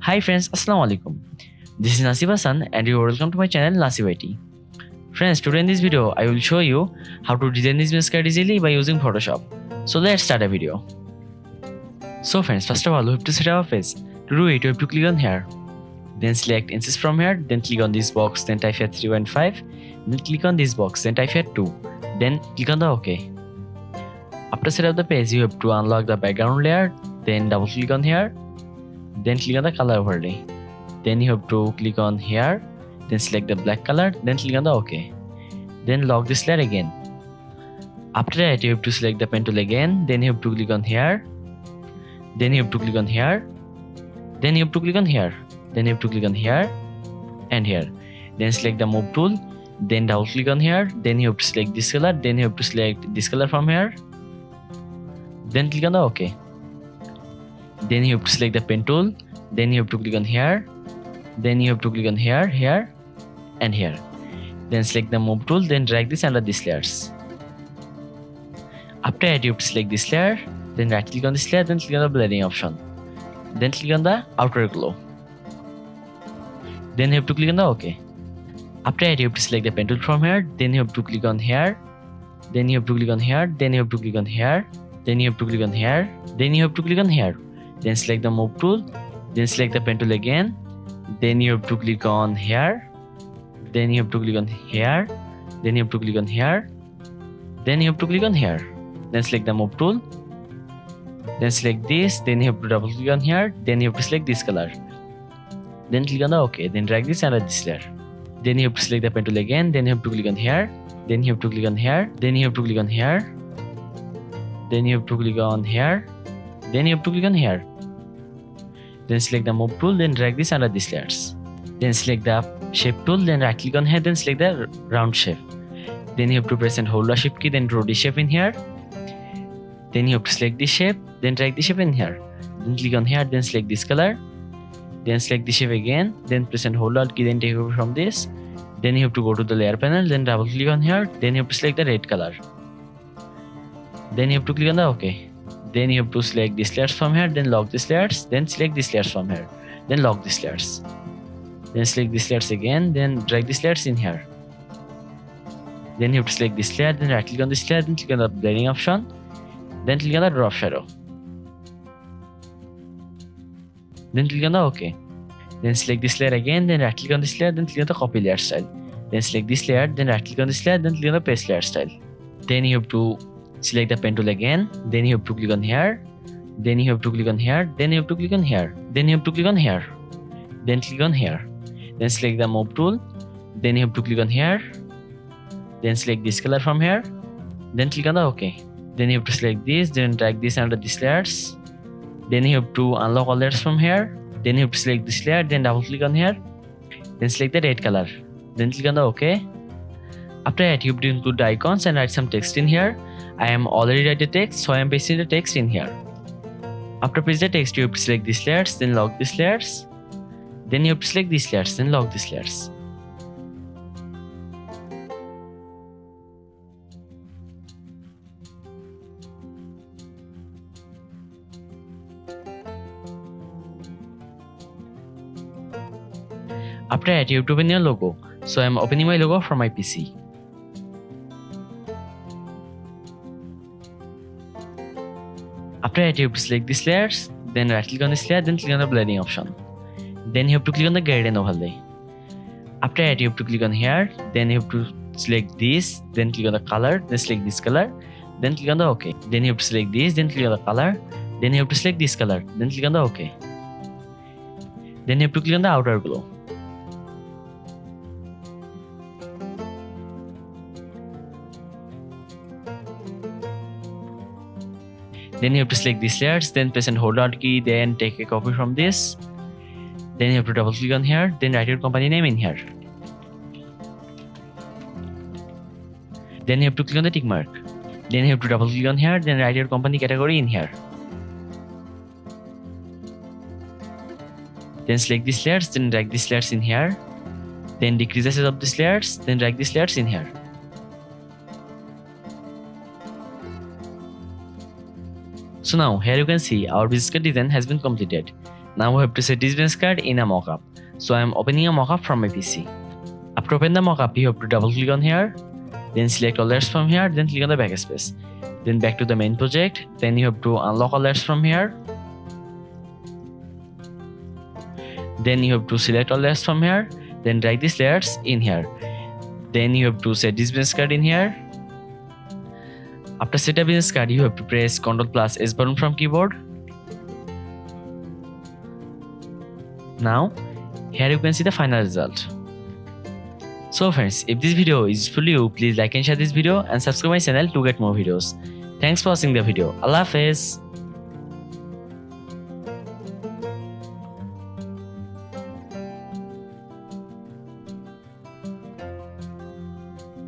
Hi friends, Assalamu alaikum. This is Nasib and you are welcome to my channel Nasib IT. Friends, today in this video I will show you how to design this business card easily by using Photoshop. So let's start a video. So friends, first of all we have to set our face. To do it, you have to click on here. Then select inches from here, then click on this box, then type here 3.5, then click on this box, then type here 2, then click on the OK. After set up the page, you have to unlock the background layer, then double click on here, then click on the color overlay. Then you have to click on here, then select the black color, then click on the OK. Then lock this layer again. After that, you have to select the pen tool again, then you have to click on here, then you have to click on here, then you have to click on here, then you have to click on here and here. Then select the move tool, then double click on here, then you have to select this color, then you have to select this color from here, then click on the OK. Then you have to select the pen tool, then you have to click on here, then you have to click on here, here and here. Then select the move tool, then drag this under these layers. After that, you have to select this layer, then right click on this layer, then click on the blending option, then click on the outer glow. Then you have to click on the OK. After that, you have to select the pen tool from here, then you have to click on here, then you have to click on here, then you have to click on here, then you have to click on here, then you have to click on here. Then select the move tool, then select the pen tool again, then you have to click on here, then you have to click on here, then you have to click on here, then you have to click on here. Then select the move tool, then select this, then you have to double click on here, then you have to select this color, then click on the OK, then drag this under this layer. Then you have to select the pen tool again, then you have to click on here, then you have to click on here, then you have to click on here, then you have to click on here, then you have to click on here. Then select the move tool, then drag this under these layers. Then select the shape tool, then right click on here, then select the round shape. Then you have to press and hold the shift key, then draw this shape in here. Then you have to select this shape, then drag the shape in here. Then click on here, then select this color. Then select the shape again, then press and hold Alt key, then take over from this. Then you have to go to the layer panel, then double click on here, then you have to select the red color. Then you have to click on the OK. Then you have to select these layers from here, then lock these layers, then select these layers from here, then lock these layers. Then select these layers again, then drag these layers in here. Then you have to select this layer, then right click on this layer, then click on the blending option, then click on the drop shadow. Then click on the OK. Then select this layer again, then right click on this layer, then click on the copy layer style. Then select this layer, then right click on this layer, then click on the paste layer style. Then you have to select the pen tool again, then you have to click on here, then you have to click on here, then you have to click on here, then you have to click on here, then click on here. Then select the move tool, then you have to click on here, then select this color from here, then click on the OK. Then you have to select this, then drag this under these layers. Then you have to unlock all layers from here, then you have to select this layer, then double click on here, then select the red color, then click on the OK. After that, you have to include the icons and write some text in here. I am already write the text, so I am pasting the text in here. After paste the text, you have to select these layers, then lock these layers. Then you have to select these layers, then lock these layers. After that, you have to open your logo. So I am opening my logo from my PC. After that, you have to select these layers, then right click on this layer, then click on the blending option. Then you have to click on the gradient overlay. After that, you have to click on here, then you have to select this, then click on the color, then select this color, then click on the OK. Then you have to select this, then click on the color, then you have to select this color, then click on the OK. Then you have to click on the outer glow. Then you have to select these layers, then press and hold Alt key, then take a copy from this. Then you have to double click on here, then write your company name in here. Then you have to click on the tick mark. Then you have to double click on here, then write your company category in here. Then select these layers, then drag these layers in here. Then decrease the size of these layers, then drag these layers in here. So now here you can see our business card design has been completed. Now we have to set this business card in a mockup. So I am opening a mockup from my PC. After opening the mockup, you have to double click on here, then select all layers from here, then click on the backspace. Then back to the main project, then you have to unlock all layers from here. Then you have to select all layers from here, then drag these layers in here. Then you have to set this business card in here. After set a business card, you have to press Ctrl+S button from keyboard. Now, here you can see the final result. So friends, if this video is useful to you, please like and share this video and subscribe my channel to get more videos. Thanks for watching the video. Allah Hafiz.